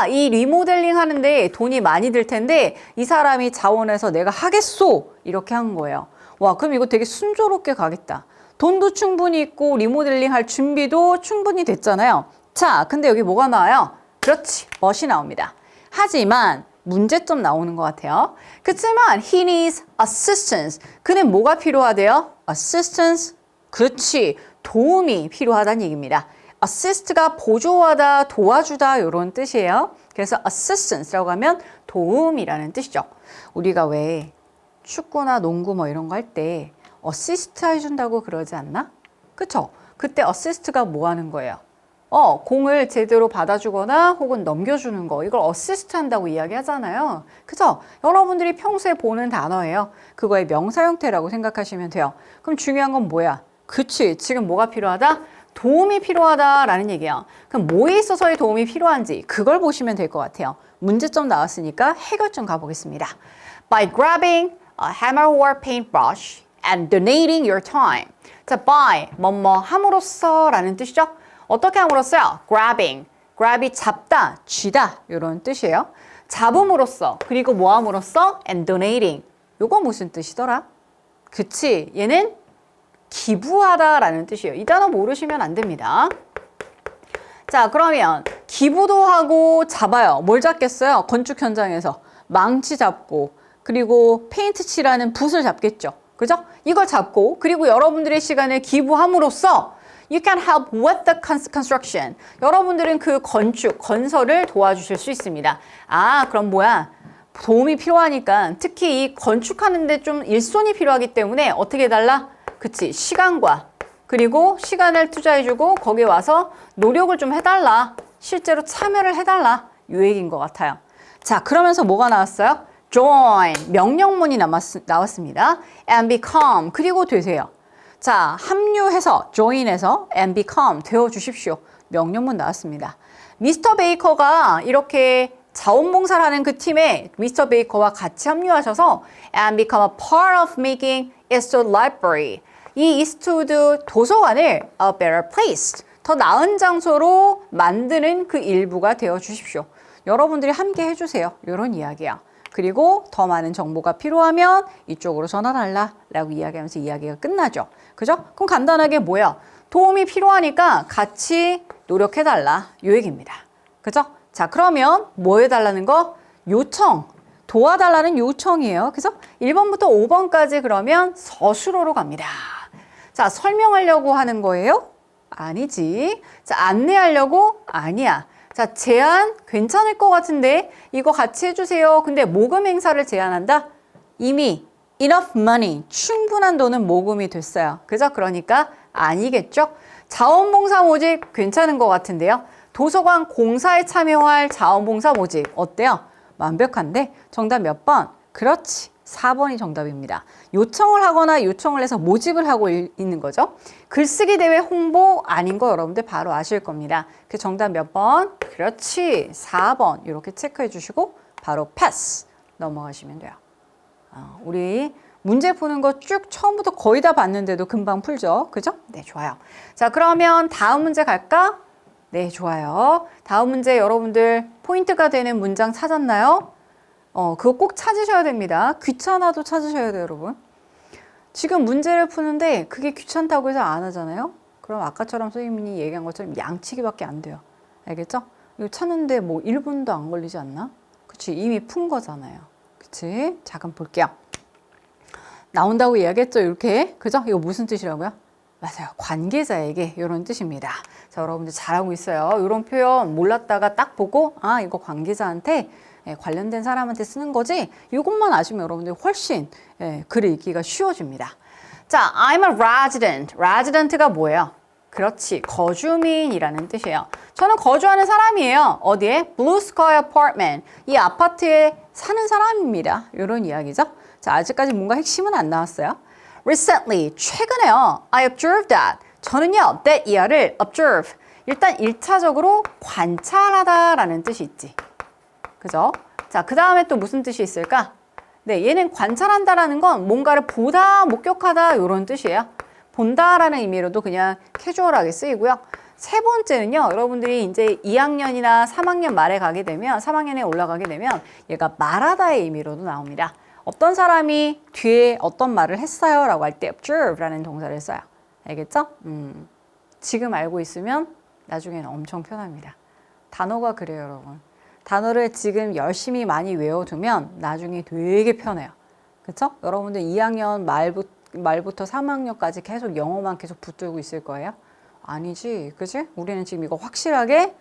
이 리모델링 하는데 돈이 많이 들 텐데 이 사람이 자원해서 내가 하겠소. 이렇게 한 거예요. 와, 그럼 이거 되게 순조롭게 가겠다. 돈도 충분히 있고 리모델링 할 준비도 충분히 됐잖아요. 자, 근데 여기 뭐가 나와요? 그렇지, 멋이 나옵니다. 하지만 문제점 나오는 것 같아요. 그렇지만 he needs assistance. 그는 뭐가 필요하대요? assistance. 그렇지, 도움이 필요하다는 얘기입니다. assist가 보조하다, 도와주다 이런 뜻이에요. 그래서 assistance라고 하면 도움이라는 뜻이죠. 우리가 왜 축구나 농구 뭐 이런 거 할 때 어시스트 해준다고 그러지 않나? 그쵸? 그때 어시스트가 뭐 하는 거예요? 공을 제대로 받아주거나 혹은 넘겨주는 거, 이걸 어시스트 한다고 이야기하잖아요. 그죠? 여러분들이 평소에 보는 단어예요. 그거의 명사 형태라고 생각하시면 돼요. 그럼 중요한 건 뭐야? 그치, 지금 뭐가 필요하다? 도움이 필요하다라는 얘기야. 그럼 뭐에 있어서의 도움이 필요한지 그걸 보시면 될 것 같아요. 문제점 나왔으니까 해결점 가보겠습니다. By grabbing a hammer or paintbrush and donating your time. 자, by, 뭐뭐 함으로써 라는 뜻이죠. 어떻게 함으로써요? grabbing. grab이 잡다, 쥐다 이런 뜻이에요. 잡음으로써, 그리고 뭐 함으로써? and donating. 요거 무슨 뜻이더라? 그치, 얘는 기부하다라는 뜻이에요. 이 단어 모르시면 안 됩니다. 자, 그러면 기부도 하고 잡아요. 뭘 잡겠어요? 건축 현장에서 망치 잡고 그리고 페인트 칠하는 붓을 잡겠죠. 그죠? 이걸 잡고 그리고 여러분들의 시간을 기부함으로써 You can help with the construction. 여러분들은 그 건설을 도와주실 수 있습니다. 아, 그럼 뭐야? 도움이 필요하니까 특히 이 건축하는데 좀 일손이 필요하기 때문에 어떻게 해달라? 그치, 시간과 그리고 시간을 투자해주고 거기에 와서 노력을 좀 해달라. 실제로 참여를 해달라. 이 얘기인 것 같아요. 자, 그러면서 뭐가 나왔어요? join, 명령문이 나왔습니다. and become, 그리고 되세요. 자, 합류해서, join해서 and become, 되어주십시오. 명령문 나왔습니다. 미스터 베이커가 이렇게 자원봉사를 하는 그 팀에 미스터 베이커와 같이 합류하셔서 and become a part of making Eastwood Library. 이 이스트우드 도서관을 a better place, 더 나은 장소로 만드는 그 일부가 되어 주십시오. 여러분들이 함께 해주세요. 이런 이야기야. 그리고 더 많은 정보가 필요하면 이쪽으로 전화달라 라고 이야기하면서 이야기가 끝나죠. 그죠? 그럼 간단하게 뭐야? 도움이 필요하니까 같이 노력해달라. 이 얘기입니다. 그죠? 자, 그러면 뭐 해달라는 거? 요청. 도와달라는 요청이에요. 그래서 1번부터 5번까지 그러면 서술어로 갑니다. 자, 설명하려고 하는 거예요? 아니지. 자, 안내하려고? 아니야. 자, 제안 괜찮을 것 같은데 이거 같이 해주세요. 근데 모금 행사를 제안한다? 이미 enough money, 충분한 돈은 모금이 됐어요. 그죠? 그러니까 아니겠죠? 자원봉사 모집 괜찮은 것 같은데요. 도서관 공사에 참여할 자원봉사 모집 어때요? 완벽한데 정답 몇 번? 그렇지. 4번이 정답입니다. 요청을 하거나 요청을 해서 모집을 하고 있는 거죠. 글쓰기 대회 홍보 아닌 거 여러분들 바로 아실 겁니다. 그 정답 몇 번? 그렇지. 4번 이렇게 체크해 주시고 바로 패스 넘어가시면 돼요. 우리 문제 푸는 거 쭉 처음부터 거의 다 봤는데도 금방 풀죠. 그죠? 네, 좋아요. 자, 그러면 다음 문제 갈까? 네, 좋아요. 다음 문제 여러분들 포인트가 되는 문장 찾았나요? 그거 꼭 찾으셔야 됩니다. 귀찮아도 찾으셔야 돼요, 여러분. 지금 문제를 푸는데 그게 귀찮다고 해서 안 하잖아요? 그럼 아까처럼 선생님이 얘기한 것처럼 양치기밖에 안 돼요. 알겠죠? 이거 찾는데 뭐 1분도 안 걸리지 않나? 그치? 이미 푼 거잖아요. 그치? 자, 그럼 볼게요. 나온다고 이야기했죠, 이렇게. 그죠? 이거 무슨 뜻이라고요? 맞아요. 관계자에게 이런 뜻입니다. 자, 여러분들 잘하고 있어요. 이런 표현 몰랐다가 딱 보고 아, 이거 관계자한테 관련된 사람한테 쓰는 거지. 이것만 아시면 여러분들 훨씬 글 읽기가 쉬워집니다. 자, I'm a resident. resident가 뭐예요? 그렇지. 거주민이라는 뜻이에요. 저는 거주하는 사람이에요. 어디에? Blue Sky Apartment. 이 아파트에 사는 사람입니다. 이런 이야기죠. 자, 아직까지 뭔가 핵심은 안 나왔어요. Recently, 최근에요. I observed that. 저는요, that 이하를 observe. 일단 1차적으로 관찰하다라는 뜻이 있지. 그죠? 자, 그 다음에 또 무슨 뜻이 있을까? 네, 얘는 관찰한다라는 건 뭔가를 보다, 목격하다 이런 뜻이에요. 본다라는 의미로도 그냥 캐주얼하게 쓰이고요. 세 번째는요, 여러분들이 이제 2학년이나 3학년 말에 가게 되면, 3학년에 올라가게 되면 얘가 말하다의 의미로도 나옵니다. 어떤 사람이 뒤에 어떤 말을 했어요 라고 할 때 observe라는 동사를 써요. 알겠죠? 지금 알고 있으면 나중에는 엄청 편합니다. 단어가 그래요, 여러분. 단어를 지금 열심히 많이 외워두면 나중에 되게 편해요. 그렇죠? 여러분들 2학년 말부터 3학년까지 계속 영어만 계속 붙들고 있을 거예요? 아니지, 그지? 우리는 지금 이거 확실하게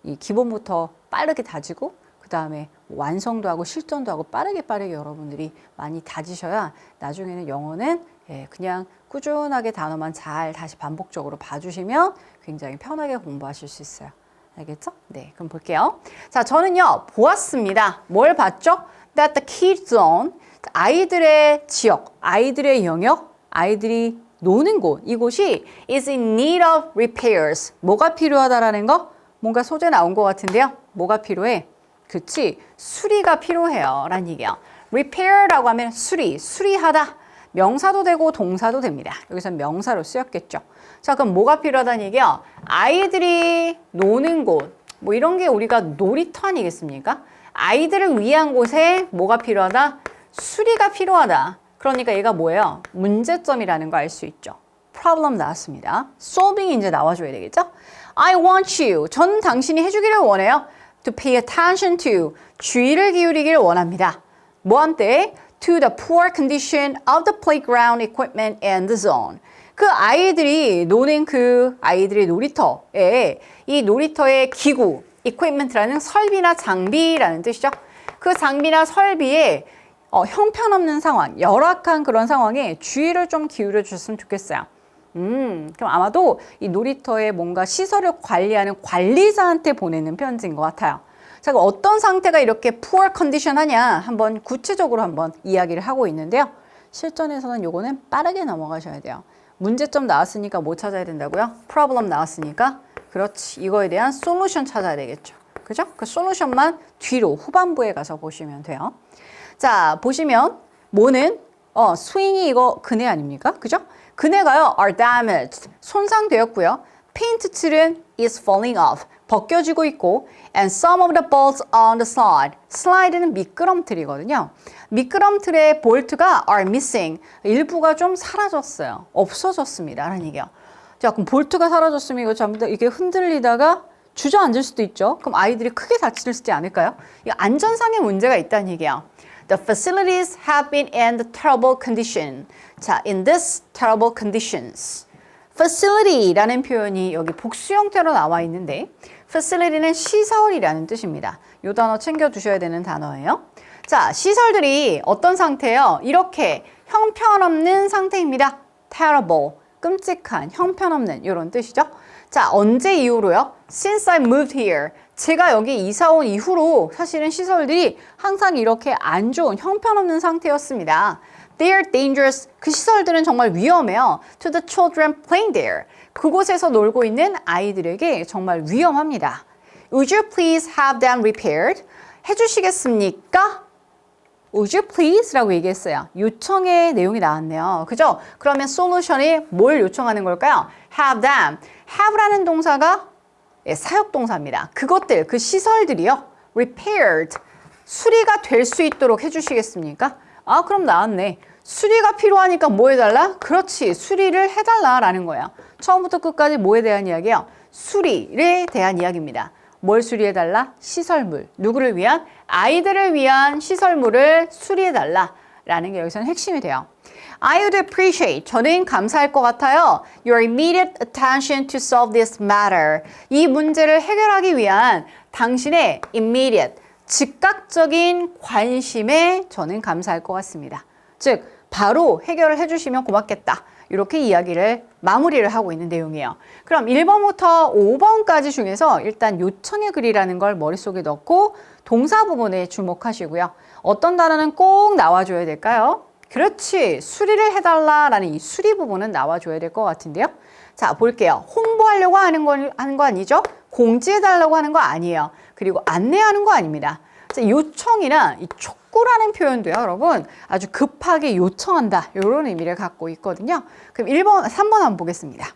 이 기본부터 빠르게 다지고 그 다음에 완성도 하고 실전도 하고 빠르게 여러분들이 많이 다지셔야 나중에는 영어는 예, 그냥 꾸준하게 단어만 잘 다시 반복적으로 봐주시면 굉장히 편하게 공부하실 수 있어요. 알겠죠? 네, 그럼 볼게요. 자, 저는요, 보았습니다. 뭘 봤죠? That the kids zone, 아이들의 지역, 아이들의 영역, 아이들이 노는 곳, 이곳이 is in need of repairs. 뭐가 필요하다라는 거? 뭔가 소재 나온 것 같은데요. 뭐가 필요해? 그치, 수리가 필요해요. 라는 얘기야. repair라고 하면 수리하다. 명사도 되고 동사도 됩니다. 여기서 명사로 쓰였겠죠. 자, 그럼 뭐가 필요하다는 얘기야? 아이들이 노는 곳, 뭐 이런 게 우리가 놀이터 아니겠습니까? 아이들을 위한 곳에 뭐가 필요하다? 수리가 필요하다. 그러니까 얘가 뭐예요? 문제점이라는 거 알 수 있죠. problem 나왔습니다. solving이 이제 나와줘야 되겠죠? I want you. 전 당신이 해주기를 원해요. To pay attention to. 주의를 기울이기를 원합니다. 뭐한테? To the poor condition of the playground equipment and the zone. 그 아이들이 노는 그 아이들의 놀이터에 이 놀이터의 기구, equipment라는 설비나 장비라는 뜻이죠. 그 장비나 설비에 형편없는 상황, 열악한 그런 상황에 주의를 좀 기울여 주셨으면 좋겠어요. 그럼 아마도 이 놀이터에 뭔가 시설을 관리하는 관리자한테 보내는 편지인 것 같아요. 자, 그럼 어떤 상태가 이렇게 poor condition 하냐? 한번 구체적으로 한번 이야기를 하고 있는데요. 실전에서는 요거는 빠르게 넘어가셔야 돼요. 문제점 나왔으니까 뭐 찾아야 된다고요? problem 나왔으니까 그렇지. 이거에 대한 솔루션 찾아야 되겠죠. 그죠? 그 솔루션만 뒤로 후반부에 가서 보시면 돼요. 자, 보시면 뭐는 스윙이 이거 그네 아닙니까? 그죠? 그네가요 are damaged. 손상되었고요. 페인트 칠은 is falling off. 벗겨지고 있고 and some of the bolts on the slide. 슬라이드는 미끄럼틀이거든요. 미끄럼틀의 볼트가 are missing. 일부가 좀 사라졌어요. 없어졌습니다. 라는 얘기예요. 자, 그럼 볼트가 사라졌으면 이거 전부 다 이게 흔들리다가 주저앉을 수도 있죠. 그럼 아이들이 크게 다치지 않을까요? 이 안전상의 문제가 있다는 얘기예요. The facilities have been in the terrible condition. 자, in this terrible conditions. facility라는 표현이 여기 복수 형태로 나와 있는데 facility는 시설이라는 뜻입니다. 이 단어 챙겨두셔야 되는 단어예요. 자, 시설들이 어떤 상태예요? 이렇게 형편없는 상태입니다. terrible, 끔찍한, 형편없는 이런 뜻이죠. 자, 언제 이후로요? Since I moved here. 제가 여기 이사 온 이후로 사실은 시설들이 항상 이렇게 안 좋은, 형편없는 상태였습니다. They are dangerous. 그 시설들은 정말 위험해요. To the children playing there. 그곳에서 놀고 있는 아이들에게 정말 위험합니다. Would you please have them repaired? 해주시겠습니까? Would you please? 라고 얘기했어요. 요청의 내용이 나왔네요. 그죠? 그러면 솔루션이 뭘 요청하는 걸까요? Have them. have라는 동사가 사역동사입니다. 그것들, 그 시설들이요. repaired. 수리가 될 수 있도록 해주시겠습니까? 아, 그럼 나왔네. 수리가 필요하니까 뭐 해달라? 그렇지. 수리를 해달라라는 거예요. 처음부터 끝까지 뭐에 대한 이야기예요? 수리에 대한 이야기입니다. 뭘 수리해달라? 시설물. 누구를 위한? 아이들을 위한 시설물을 수리해달라라는 게 여기서는 핵심이 돼요. I would appreciate. 저는 감사할 것 같아요. Your immediate attention to solve this matter. 이 문제를 해결하기 위한 당신의 immediate, 즉각적인 관심에 저는 감사할 것 같습니다. 즉, 바로 해결을 해주시면 고맙겠다. 이렇게 이야기를 마무리를 하고 있는 내용이에요. 그럼 1번부터 5번까지 중에서 일단 요청의 글이라는 걸 머릿속에 넣고 동사 부분에 주목하시고요. 어떤 단어는 꼭 나와줘야 될까요? 그렇지. 수리를 해달라라는 이 수리 부분은 나와줘야 될 것 같은데요. 자, 볼게요. 홍보하려고 하는 거 아니죠? 공지해달라고 하는 거 아니에요. 그리고 안내하는 거 아닙니다. 자, 요청이나 이 촉구라는 표현도요, 여러분, 아주 급하게 요청한다. 이런 의미를 갖고 있거든요. 그럼 3번 한번 보겠습니다.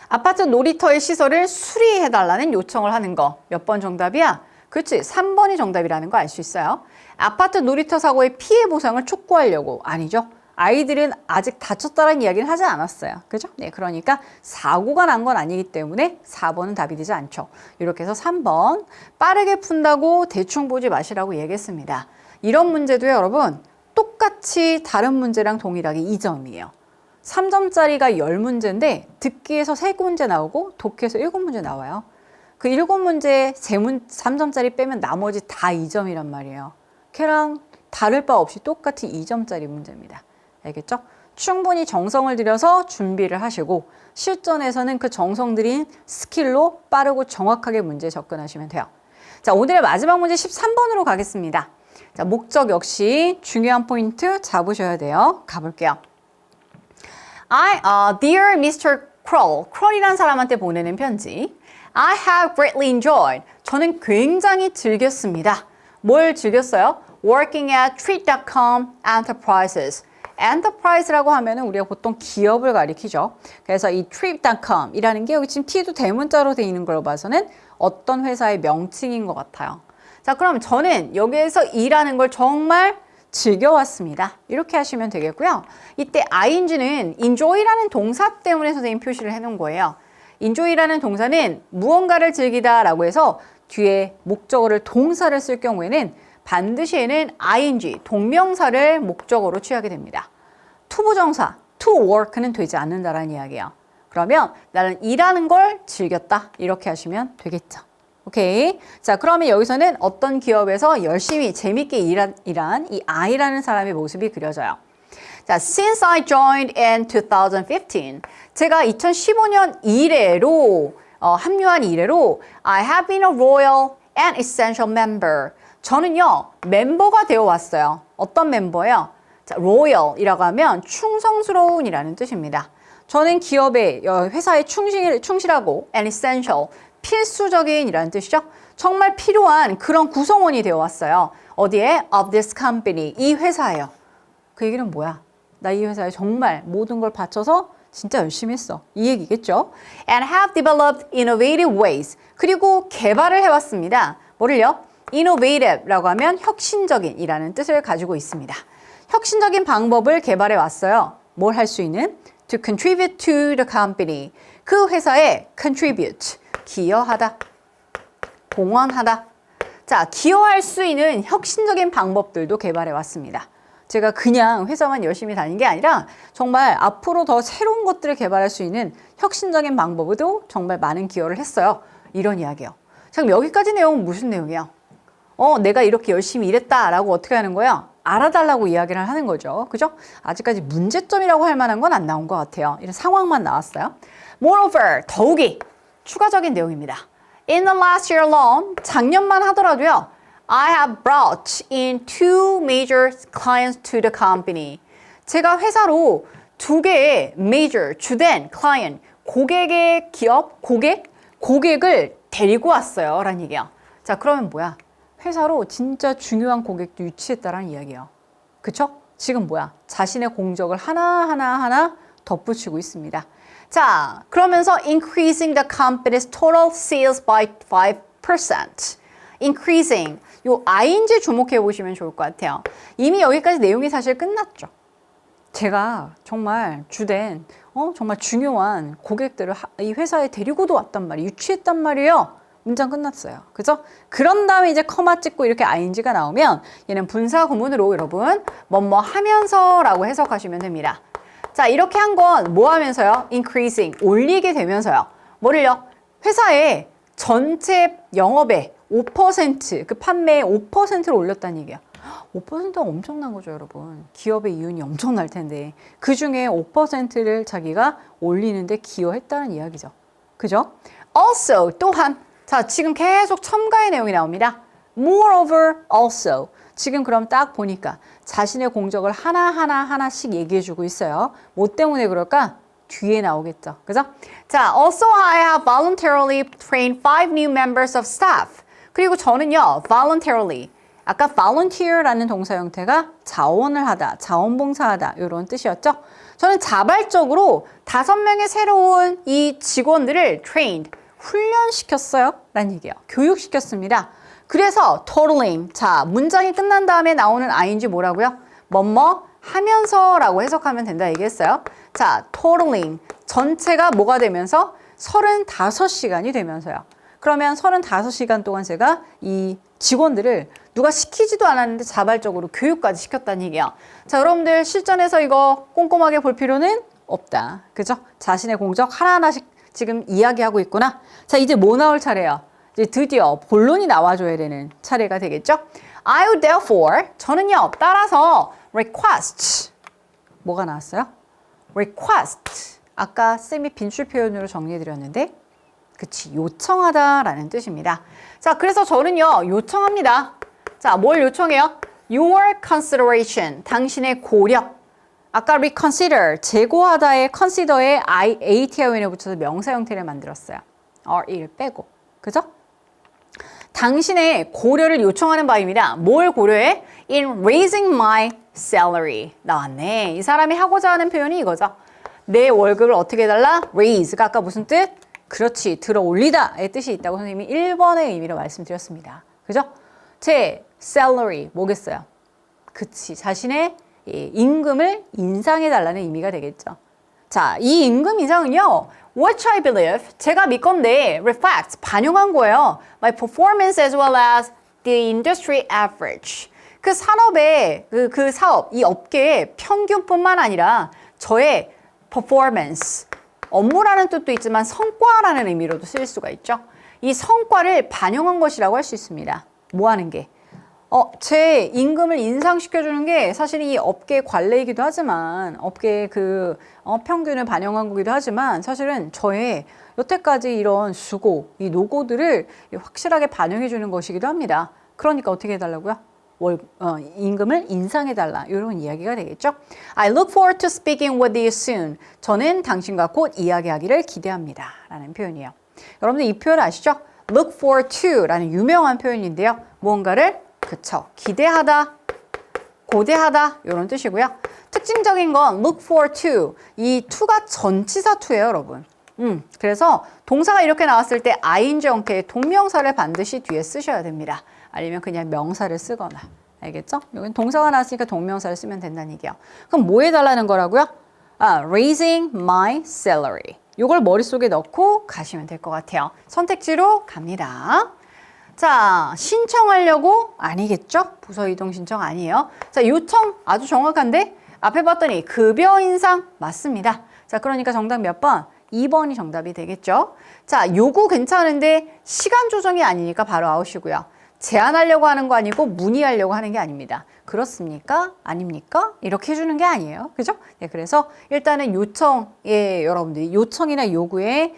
아파트 놀이터의 시설을 수리해달라는 요청을 하는 거. 몇 번 정답이야? 그렇지. 3번이 정답이라는 거 알 수 있어요. 아파트 놀이터 사고의 피해 보상을 촉구하려고. 아니죠. 아이들은 아직 다쳤다는 이야기는 하지 않았어요. 그죠? 네, 그러니까 사고가 난 건 아니기 때문에 4번은 답이 되지 않죠. 이렇게 해서 3번 빠르게 푼다고 대충 보지 마시라고 얘기했습니다. 이런 문제도요, 여러분, 똑같이 다른 문제랑 동일하게 2점이에요. 3점짜리가 10문제인데 듣기에서 3문제 나오고 독해에서 7문제 나와요. 그 7문제 3점짜리 빼면 나머지 다 2점이란 말이에요. 걔랑 다를 바 없이 똑같이 2점짜리 문제입니다. 알겠죠? 충분히 정성을 들여서 준비를 하시고 실전에서는 그 정성 들인 스킬로 빠르고 정확하게 문제에 접근하시면 돼요. 자, 오늘의 마지막 문제 13번으로 가겠습니다. 자, 목적 역시 중요한 포인트 잡으셔야 돼요. 가볼게요. Dear Mr. Kroll, 크롤이라는 사람한테 보내는 편지. I have greatly enjoyed. 저는 굉장히 즐겼습니다. 뭘 즐겼어요? Working at Treat.com Enterprises. Enterprise라고 하면은 우리가 보통 기업을 가리키죠. 그래서 이 Treat.com 이라는 게 여기 지금 T도 대문자로 되어 있는 걸로 봐서는 어떤 회사의 명칭인 것 같아요. 자, 그럼 저는 여기에서 일하는 걸 정말 즐겨왔습니다. 이렇게 하시면 되겠고요. 이때 ing는 enjoy라는 동사 때문에 선생님 표시를 해놓은 거예요. enjoy라는 동사는 무언가를 즐기다라고 해서 뒤에 목적어를 동사를 쓸 경우에는 반드시 얘는 ing, 동명사를 목적어로 취하게 됩니다. 투부정사, to work는 되지 않는다라는 이야기예요. 그러면 나는 일하는 걸 즐겼다. 이렇게 하시면 되겠죠. 오케이. 자, 그러면 여기서는 어떤 기업에서 열심히 재밌게 일한 이 I라는 사람의 모습이 그려져요. 자, since I joined in 2015, 제가 2015년 이래로 합류한 이래로 I have been a loyal and essential member. 저는요, 멤버가 되어 왔어요. 어떤 멤버예요? 자, loyal이라고 하면 충성스러운이라는 뜻입니다. 저는 기업에, 회사에 충실하고 and essential, 필수적인이라는 뜻이죠. 정말 필요한 그런 구성원이 되어 왔어요. 어디에? Of this company, 이 회사예요. 그 얘기는 뭐야? 나 이 회사에 정말 모든 걸 바쳐서 진짜 열심히 했어. 이 얘기겠죠? And have developed innovative ways. 그리고 개발을 해왔습니다. 뭐를요? innovative라고 하면 혁신적인이라는 뜻을 가지고 있습니다. 혁신적인 방법을 개발해 왔어요. 뭘 할 수 있는? To contribute to the company. 그 회사에 contribute, 기여하다, 공헌하다. 자, 기여할 수 있는 혁신적인 방법들도 개발해 왔습니다. 제가 그냥 회사만 열심히 다닌 게 아니라 정말 앞으로 더 새로운 것들을 개발할 수 있는 혁신적인 방법에도 정말 많은 기여를 했어요. 이런 이야기예요. 자, 그럼 여기까지 내용은 무슨 내용이에요? 내가 이렇게 열심히 일했다라고 어떻게 하는 거예요? 알아달라고 이야기를 하는 거죠. 그죠? 아직까지 문제점이라고 할 만한 건 안 나온 것 같아요. 이런 상황만 나왔어요. Moreover, 더욱이 추가적인 내용입니다. In the last year alone, 작년만 하더라도요. I have brought in 2 major clients to the company. 제가 회사로 2개의 major, 주된 client, 고객의 기업, 고객을 데리고 왔어요. 라는 얘기예요. 자, 그러면 뭐야? 회사로 진짜 중요한 고객도 유치했다라는 이야기예요. 그쵸? 지금 뭐야? 자신의 공적을 하나하나 덧붙이고 있습니다. 자, 그러면서 increasing the company's total sales by 5%. increasing. 요 ing 주목해 보시면 좋을 것 같아요. 이미 여기까지 내용이 사실 끝났죠. 제가 정말 주된 정말 중요한 고객들을 이 회사에 데리고도 왔단 말이에요. 유치했단 말이에요. 문장 끝났어요. 그죠? 그런 다음에 이제 커마 찍고 이렇게 ing가 나오면 얘는 분사 구문으로 여러분 뭐뭐 하면서라고 해석하시면 됩니다. 자, 이렇게 한 건 뭐 하면서요? increasing, 올리게 되면서요. 뭐를요? 회사의 전체 영업의 5%, 그 판매의 5%를 올렸다는 얘기야. 5%가 엄청난 거죠, 여러분. 기업의 이윤이 엄청날 텐데 그 중에 5%를 자기가 올리는데 기여했다는 이야기죠. 그죠? Also, 또한. 자, 지금 계속 첨가의 내용이 나옵니다. Moreover, also. 지금 그럼 딱 보니까 자신의 공적을 하나씩 얘기해주고 있어요. 뭐 때문에 그럴까? 뒤에 나오겠죠. 그죠? 자, also I have voluntarily trained 5 new members of staff. 그리고 저는요, voluntarily. 아까 volunteer라는 동사 형태가 자원을 하다, 자원봉사하다 이런 뜻이었죠. 저는 자발적으로 5명의 새로운 이 직원들을 trained, 훈련시켰어요. 라는 얘기예요. 교육시켰습니다. 그래서 totaling, 자, 문장이 끝난 다음에 나오는 ing 뭐라고요? 뭐뭐 하면서 라고 해석하면 된다 얘기했어요. 자, totaling, 전체가 뭐가 되면서 35시간이 되면서요. 그러면 35시간 동안 제가 이 직원들을 누가 시키지도 않았는데 자발적으로 교육까지 시켰다는 얘기예요. 자, 여러분들 실전에서 이거 꼼꼼하게 볼 필요는 없다. 그죠? 자신의 공적 하나하나씩 지금 이야기하고 있구나. 자, 이제 뭐 나올 차례예요? 이제 드디어 본론이 나와줘야 되는 차례가 되겠죠? I would therefore, 저는요, 따라서 request, 뭐가 나왔어요? request. 아까 쌤이 빈출 표현으로 정리해드렸는데 그치, 요청하다라는 뜻입니다. 자, 그래서 저는요, 요청합니다. 자, 뭘 요청해요? Your consideration, 당신의 고려. 아까 reconsider, 재고하다의 consider에 ATION에 붙여서 명사 형태를 만들었어요. RE를 빼고. 그죠? 당신의 고려를 요청하는 바입니다. 뭘 고려해? In raising my salary. 나왔네. 이 사람이 하고자 하는 표현이 이거죠. 내 월급을 어떻게 해달라? raise가 아까 무슨 뜻? 그렇지, 들어 올리다의 뜻이 있다고 선생님이 1번의 의미로 말씀드렸습니다. 그죠? 제 salary 뭐겠어요? 그치, 자신의 임금을 인상해달라는 의미가 되겠죠. 자, 이 임금 인상은요, which I believe, 제가 믿건데 reflects, 반영한 거예요. My performance as well as the industry average. 그 산업의, 그 사업, 이 업계의 평균뿐만 아니라 저의 performance, 업무라는 뜻도 있지만 성과라는 의미로도 쓰일 수가 있죠. 이 성과를 반영한 것이라고 할 수 있습니다. 뭐 하는 게? 제 임금을 인상시켜주는 게 사실 이 업계 관례이기도 하지만 업계의 평균을 반영한 거기도 하지만 사실은 저의 여태까지 이런 수고, 이 노고들을 확실하게 반영해 주는 것이기도 합니다. 그러니까 어떻게 해달라고요? 임금을 인상해달라 이런 이야기가 되겠죠. I look forward to speaking with you soon. 저는 당신과 곧 이야기하기를 기대합니다. 라는 표현이에요. 여러분들 이 표현 아시죠? look forward to 라는 유명한 표현인데요. 무언가를 그쵸, 기대하다, 고대하다 이런 뜻이고요. 특징적인 건 look forward to, 이 to가 전치사 to예요, 여러분. 그래서 동사가 이렇게 나왔을 때 ing 형태의 동명사를 반드시 뒤에 쓰셔야 됩니다. 아니면 그냥 명사를 쓰거나. 알겠죠? 여기는 동사가 나왔으니까 동명사를 쓰면 된다는 얘기예요. 그럼 뭐 해달라는 거라고요? raising my salary. 이걸 머릿속에 넣고 가시면 될 것 같아요. 선택지로 갑니다. 자, 신청하려고? 아니겠죠? 부서 이동 신청 아니에요. 자, 요청 아주 정확한데? 앞에 봤더니 급여 인상 맞습니다. 자, 그러니까 정답 몇 번? 2번이 정답이 되겠죠? 자, 요구 괜찮은데 시간 조정이 아니니까 바로 아웃이고요. 제안하려고 하는 거 아니고 문의하려고 하는 게 아닙니다. 그렇습니까? 아닙니까? 이렇게 해주는 게 아니에요. 그죠? 네, 그래서 일단은 요청에 여러분들이 요청이나 요구에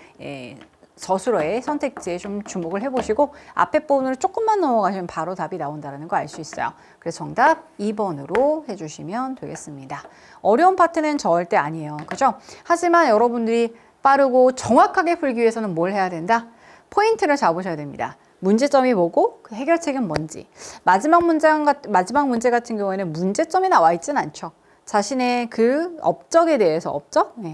서술어의 선택지에 좀 주목을 해보시고 앞에 부분으로 조금만 넘어가시면 바로 답이 나온다는 거 알 수 있어요. 그래서 정답 2번으로 해주시면 되겠습니다. 어려운 파트는 절대 아니에요. 그죠? 하지만 여러분들이 빠르고 정확하게 풀기 위해서는 뭘 해야 된다? 포인트를 잡으셔야 됩니다. 문제점이 뭐고 그 해결책은 뭔지. 마지막 문제 같은 경우에는 문제점이 나와 있진 않죠. 자신의 그 업적에 대해서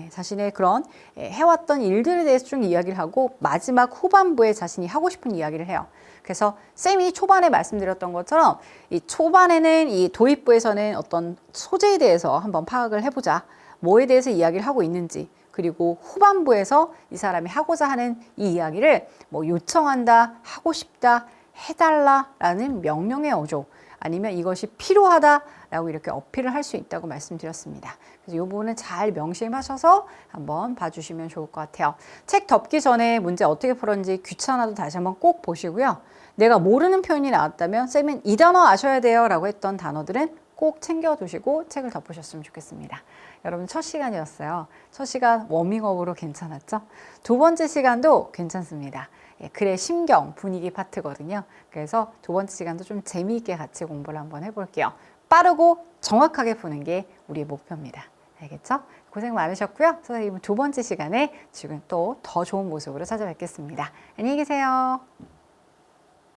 자신의 그런 해왔던 일들에 대해서 좀 이야기를 하고 마지막 후반부에 자신이 하고 싶은 이야기를 해요. 그래서 쌤이 초반에 말씀드렸던 것처럼 이 초반에는 이 도입부에서는 어떤 소재에 대해서 한번 파악을 해보자. 뭐에 대해서 이야기를 하고 있는지. 그리고 후반부에서 이 사람이 하고자 하는 이 이야기를 뭐 요청한다, 하고 싶다, 해달라라는 명령의 어조 아니면 이것이 필요하다라고 이렇게 어필을 할 수 있다고 말씀드렸습니다. 그래서 이 부분은 잘 명심하셔서 한번 봐주시면 좋을 것 같아요. 책 덮기 전에 문제 어떻게 풀었는지 귀찮아도 다시 한번 꼭 보시고요. 내가 모르는 표현이 나왔다면 쌤은 이 단어 아셔야 돼요 라고 했던 단어들은 꼭 챙겨두시고 책을 덮으셨으면 좋겠습니다. 여러분 첫 시간이었어요. 첫 시간 워밍업으로 괜찮았죠? 두 번째 시간도 괜찮습니다. 글의 심경, 분위기 파트거든요. 그래서 두 번째 시간도 좀 재미있게 같이 공부를 한번 해볼게요. 빠르고 정확하게 푸는 게 우리의 목표입니다. 알겠죠? 고생 많으셨고요. 선생님은 두 번째 시간에 지금 또 더 좋은 모습으로 찾아뵙겠습니다. 안녕히 계세요.